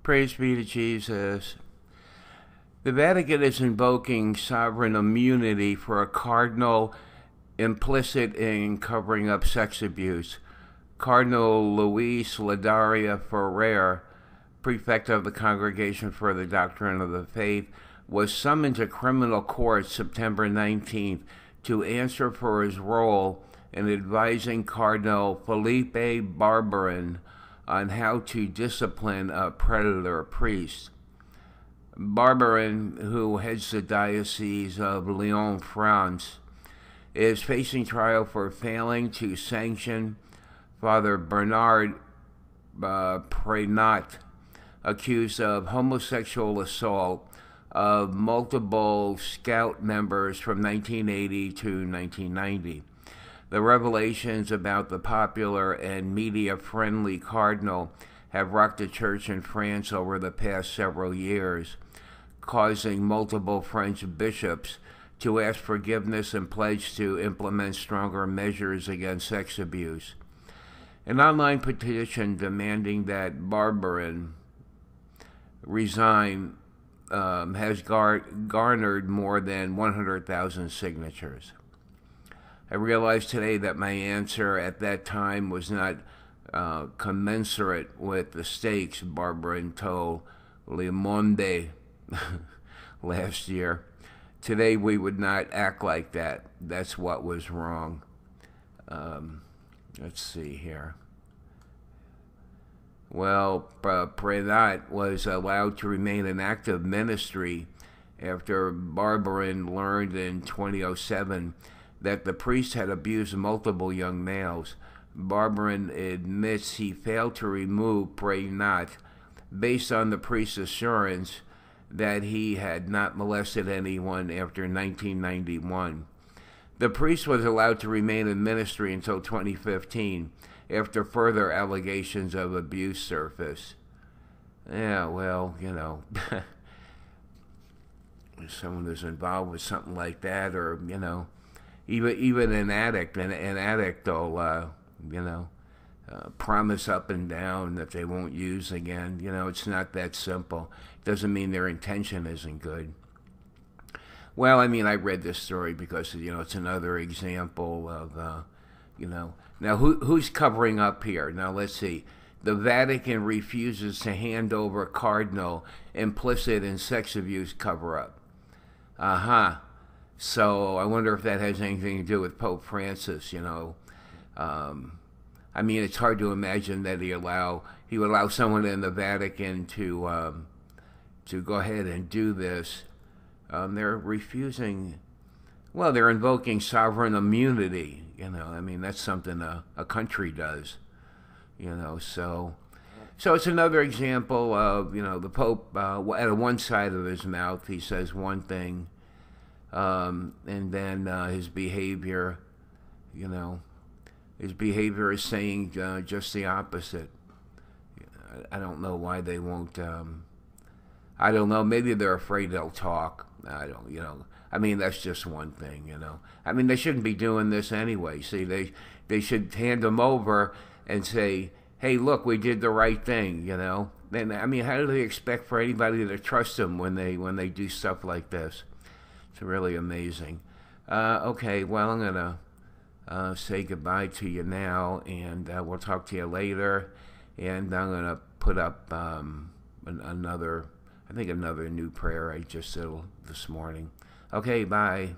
Praise be to Jesus. The Vatican is invoking sovereign immunity for a cardinal implicit in covering up sex abuse. Cardinal Luis Ladaria Ferrer, prefect of the Congregation for the Doctrine of the Faith, was summoned to criminal court September 19th to answer for his role in advising Cardinal Felipe Barberin on how to discipline a predator priest. Barberin, who heads the Diocese of Lyon, France, is facing trial for failing to sanction Father Bernard Prenat, accused of homosexual assault of multiple Scout members from 1980 to 1990. The revelations about the popular and media-friendly cardinal have rocked the church in France over the past several years, causing multiple French bishops to ask forgiveness and pledge to implement stronger measures against sex abuse. An online petition demanding that Barberin resign has garnered more than 100,000 signatures. I realized today that my answer at that time was not commensurate with the stakes, Barberin told Le Monde last year. Today we would not act like that. That's what was wrong. Let's see here. Well, Prenat was allowed to remain in active ministry after Barberin learned in 2007 that the priest had abused multiple young males. Barberin admits he failed to remove Prenat based on the priest's assurance that he had not molested anyone after 1991. The priest was allowed to remain in ministry until 2015 after further allegations of abuse surfaced. Yeah, well, you know, if someone is involved with something like that, or, you know, even an addict will, promise up and down that they won't use again. You know, it's not that simple. Doesn't mean their intention isn't good. Well, I mean, I read this story because, you know, it's another example of, Now, who's covering up here? Now, let's see. The Vatican refuses to hand over Cardinal implicit in sex abuse cover-up. So I wonder if that has anything to do with Pope Francis, you know. I mean, it's hard to imagine that he would allow someone in the Vatican to go ahead and do this. They're refusing. Well, they're invoking sovereign immunity. You know, I mean, that's something a country does. You know, so it's another example of, you know, the Pope at one side of his mouth he says one thing, and then his behavior, you know, his behavior is saying just the opposite. I don't know why they won't. I don't know. Maybe they're afraid they'll talk. I don't. You know. I mean, that's just one thing. You know. I mean, they shouldn't be doing this anyway. See, they should hand them over and say, "Hey, look, we did the right thing." You know. Then I mean, how do they expect for anybody to trust them when they do stuff like this? It's really amazing. Okay. Well, I'm gonna say goodbye to you now, and we'll talk to you later. And I'm gonna put up another new prayer I just did this morning. Okay, bye.